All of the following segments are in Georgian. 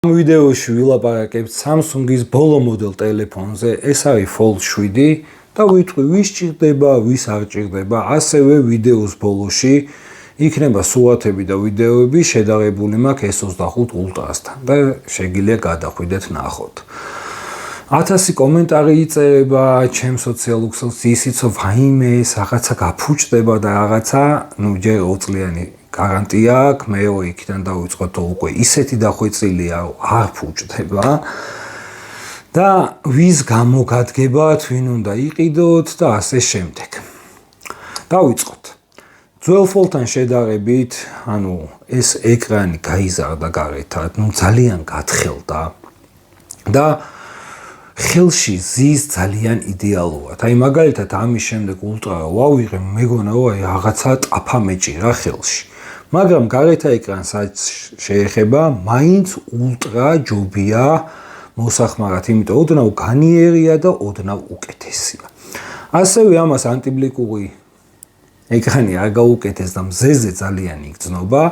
ვიდეოში ვილაპარაკებთ Samsung-ის ბოლო მოდელ ტელეფონზე, ეს არის Fold 7 და ვიტყვი ვის ჭირდება, ვის არ ჭირდება, ასევე ვიდეოს ბოლოში იქნება სურათები და ვიდეოები შედარებული მაქვს S25 Ultra-სთან და შეგიძლია გადახვიდეთ ნახოთ. 1000 კომენტარი იწერება ჩემ სოციალურ ქსელში, ისიც ვაიმე, რაღაცა გაფუჭდება და რაღაცა, ჯერ 2 წლიანი გარანტია აქვს, მე იქიდან დავიწყოთ და უკვე ისეთი დახვეწილია, რომ არ ფუჭდება. და ვის გამოგადგებათ, ვინ უნდა იყიდოთ და ასე შემდეგ. დავიწყოთ. ძველ Fold-თან შედარებით, ეს ეკრანი გაიზარდა გარეთად, ძალიან გათხელდა და ხელში ზის ძალიან იდეალურად. მაგალითად ამის შემდეგ Ultra ვავიღე, მეგონა რომ რაღაცა ტაფა მეჭირა ხელში. მაგრამ გარეთ ეკრანსაც შეეხება, მაინც Ultra ჯობია მოსახმარად, იმიტომ ოდნავ განიერია და ოდნავ უკეთესია. ასევე ამას ანტიბლიკური ეკრანი არ გაუკეთეს და მზეზე ძალიან იგრძნობა,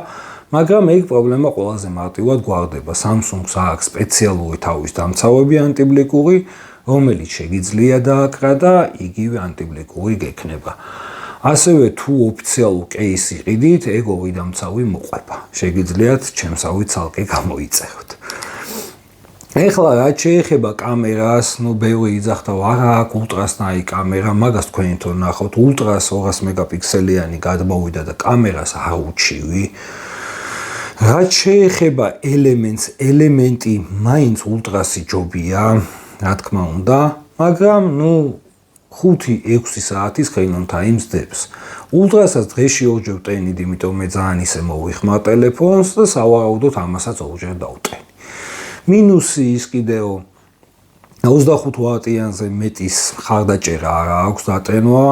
მაგრამ ეგ პრობლემა ყველაზე მარტივად გვარდება. Samsung-ს აქვს სპეციალური თავის დამცავები ანტიბლიკური, რომელიც შეგიძლია დააკრა და იგივე ანტიბლიკური გექნება. ასევე თუ ოფიციალურ კეისს იყიდით, ეგ ორი დამცავი მოყვება. შეგიძლიათ ჩემსავით ცალკე გამოიწეროთ. ეხლა რაც შეეხება კამერას, ბევრი იძახდა, არა აქვს Ultra-სნაირი კამერა, მაგას თქვენი თორე ნახავთ, Ultra-ს 200 მეგაპიქსელიანი გადმოვიდა და კამერას არ უჩივი. რაც შეეხება ელემენტი მაინც Ultra-სი ჯობია, რა თქმა უნდა, მაგრამ 5-6 საათის screen time-ს დებს. Ultra-საც დღეში ორჯერ ვტენით, იმიტომ მე ძალიან ისე მოვიხმარ ტელეფონს და სავარაუდოდ ამასაც ორჯერ დავტენი. მინუსი ის კიდევ 25 ვატიანზე მეტის ხარდაჭერა არ აქვს დატენვა,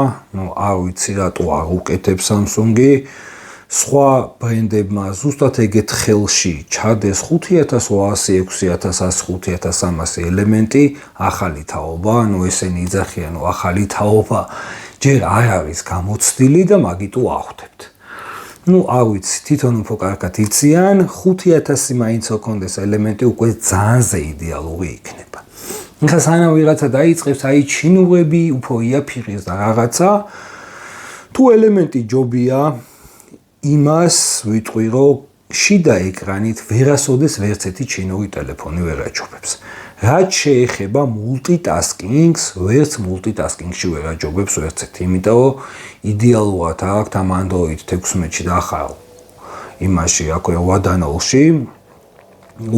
არ ვიცი რატო არ უკეთებს Samsung-ი. სხვა ბრენდებმა ზუსტად ეგეთ ხელში ჩადეს 5800, 6100, 5300 ელემენტი, ახალი თაობა, ესენი იძახიან, ახალი თაობა ჯერ არ არის გამოცდილი და მაგიტო ახვდებთ. არ ვიცი, თვითონ უფრო კარგად იციან, 5000 მაინც ოქონდეს ელემენტი უკვე ძალზე იდეალური იქნება. ეხლა სანამ ვიღაცა დაიწყებს, ჩინურები, უფრო იაფიღეს და რაღაცა, თუ ელემენტი ჯობია, იმას ვიტყვი, რომ შიდა ეკრანით ვერასოდეს ვერც ერთი ჩინური ტელეფონი ვერ აჯობებს. რაც შეეხება multitasking-ს, ვერც multitasking-ში ვერ აჯობებს ვერც ერთი, იმიტომ რომ იდეალურად აქვს ამ Android 16-ში და ახალ იმაში, აქვე ვადანოლში,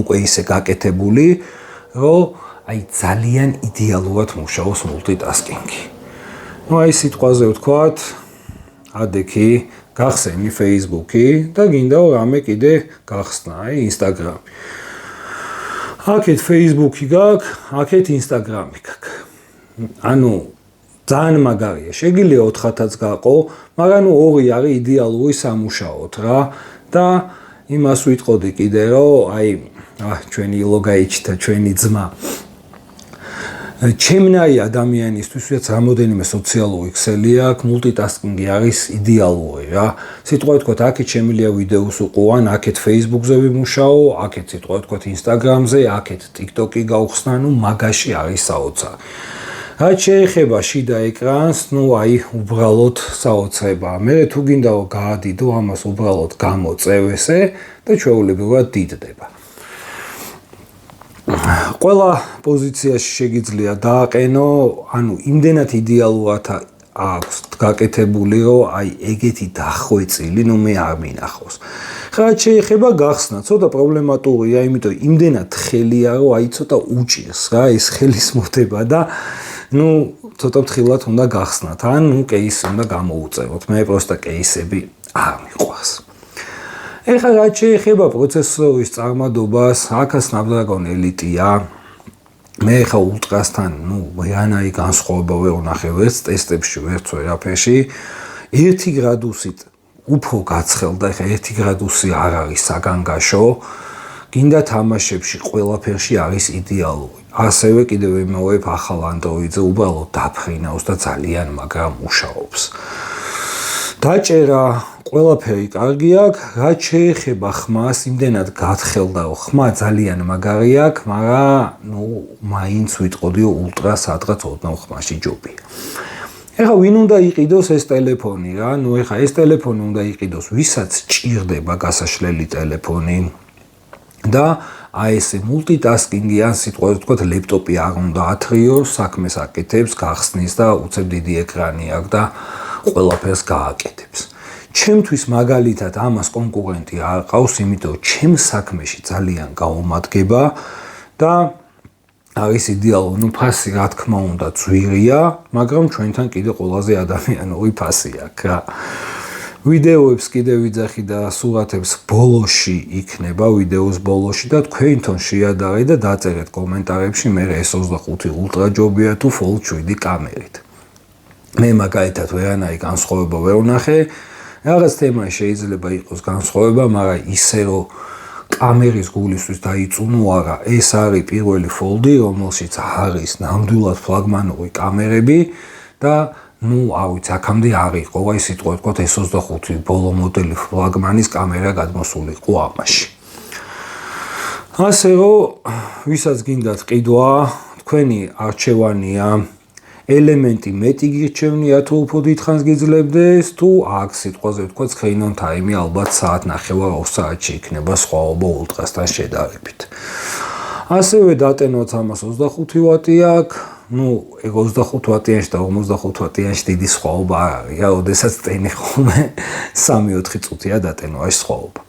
უკვე ისე გაკეთებული, რომ ძალიან იდეალურად მუშაობს multitasking-ი. აი სიტყვაზე ვთქვათ, ადექი გახსენი Facebook-ი და გინდა რამე კიდე გახსნა, Instagram. აქეთ Facebook-ი გაქვს, აქეთ Instagram-ი გაქვს. ძალიან მაგარია. შეგიძლია 4-ათაც გაყო, მაგრამ ორი არის იდეალური სამუშაოდ რა და იმას ვიტყოდი კიდე, რომ ჩვენი ლოგაიჩთა, ჩვენი ძმა ჩემნაირი ადამიანისთვის, ვიაც რამოდენიმე სოციალური ქსელი აქვს, multitasking-ი არის იდეალური რა. სიტყვად ვთქვათ, აქეთ შემიძლია ვიდეოს უყოვან, აქეთ Facebook-ზე ვიმუშაო, აქეთ სიტყვად ვთქვათ Instagram-ზე, აქეთ TikTok-ი გავხსნა, მაგაში არის საოცარი. რაც შეეხება შიდა ეკრანს, უბრალოდ საოცრებაა. მე თუ გინდა რომ გაადიდო, ამას უბრალოდ გამოწევ ესე და ჩვეულებრივად დიდდება. ყველა პოზიციაში შეგიძლია დააყენო, იმდენად იდეალურად აქვს გაკეთებული, რომ ეგეთი დახვეწილი, მე არ მინახავს. რაც შეეხება გახსნა, ცოტა პრობლემატურია, იმიტომ იმდენად ხელია, რომ ცოტა უჭირს რა ეს ხელის მოდება და ცოტა ფრთხილად უნდა გახსნათ, ან კეისი უნდა გამოუწეროთ. მე პროსტა კეისები არ მიყვარს. ეხლა რაც შეეხება პროცესორის წარმადობას, აქ Snapdragon Elite-ია. მე ეხლა Ultra-სთან, რანაირი განსხვავება ვერ ვნახე ვერც ტესტებში, ვერც ვერაფერში. 1 გრადუსით უფრო გაცხელდა, ეხლა 1 გრადუსი არ არის საგანგაშო. გინდა თამაშებში ყველაფერში არის იდეალური. ასევე კიდევ ვიმოვებ ახალ Android-ზე, უბრალოდ დაფრინავს და ძალიან მაგრა მუშაობს. დაჭერა ყველაფერი კარგი აქვს, რაც შეეხება ხმას, იმდენად გათხელდაო, ხმა ძალიან მაგარი აქვს, მაგრამ მაინც ვიტყოდიო ულტრა სადღაც ოდნავ ხმაში ჯობია. ეხლა ვინ უნდა იყიდოს ეს ტელეფონი რა? ეხლა ეს ტელეფონი უნდა იყიდოს, ვისაც ჭირდება გასაშლელი ტელეფონი და აი ეს მულტიტასკინგი ან სიტყვაზე ვთქვათ ლეპტოპი არ უნდა ათრიოს, საქმეს აკეთებს, გახსნის და უცებ დიდი ეკრანი აქვს და ყველაფერს გააკეთებს. ჩემთვის მაგალითად ამას კონკურენტი არ ყავს, იმიტომ ჩემ საქმეში ძალიან გაუმადგება და არის იდეალური ფასი, რა თქმა უნდა, ძვირია, მაგრამ ჩვენთან კიდე ყველაზე ადამიანური ფასი აქვს რა. ვიდეოებს კიდე ვიძახი და სურათებს ბოლოში იქნება, ვიდეოს ბოლოში და თქვენ თვითონ შეადარეთ და დაწერეთ კომენტარებში, მე S25 Ultra ჯობია თუ Fold 7 კამერით. მე მაგალითად ვერანაირი განსხვავება ვერ ვნახე. რაღაც თემაში შეიძლება იყოს განსხვავება, მაგრამ ისე რომ კამერის გულისთვის დაიწუნო არა, ეს არის პირველი Fold-ი, რომელშიც არის ნამდვილად ფლაგმანური კამერები და არ ვიცი, აქამდე არ იყო, აი სიტყვა ვთქვათ S25 ბოლო მოდელი ფლაგმანის კამერა გადმოსულიყო ამაში. ასე რომ, ვისაც გინდათ ყიდვა, თქვენი არჩევანია, ელემენტი მეტი გირჩევნია თუ უფრო დიდხანს გიძლებდეს, თუ აქ სიტყვაზე ვთქვათ screen on time-ი ალბათ საათნახევარ 2 საათში იქნება სხვაობა ულტრასთან შედარებით. ასევე დატენოთ ამას 25 ვატი აქვს, 25 ვატიანში და 55 ვატიანში დიდი სხვაობა არ არის, როდესაც ტენი ხოლმე 3-4 წუთია დატენვაში სხვაობა.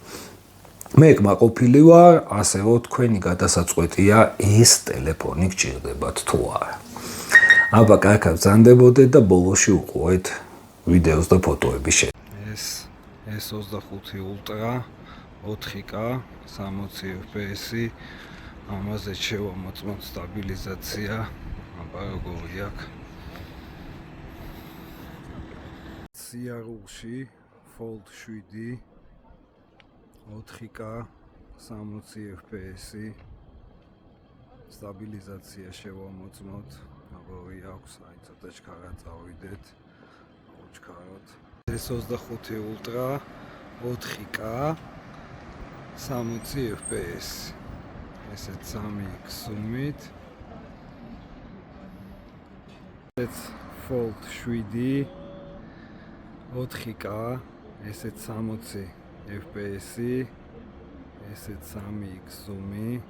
მე კმაყოფილი ვარ, ასე რომ თქვენი გადასაწყვეტია ეს ტელეფონი გჭირდებათ თუ არა. აბა კარგად ბრძანდებოდეთ და ბოლოში უყურეთ ვიდეოს და ფოტოების ეს S25 Ultra 4K 60 FPS ამაზე შევამოწმოთ სტაბილიზაცია, აბა როგორი აქვს. სიარულში Fold 7 4K 60 FPS სტაბილიზაცია შევამოწმოთ. როგორი აქვს, აი ცოტა ჩქარა წავიდეთ, უჩქაროთ. S25 Ultra 4K 60 FPS. ესეც 3x zoom-ით. ეს Fold 7 4K, ესეც 60 FPS, ესეც 3x zoom-ი.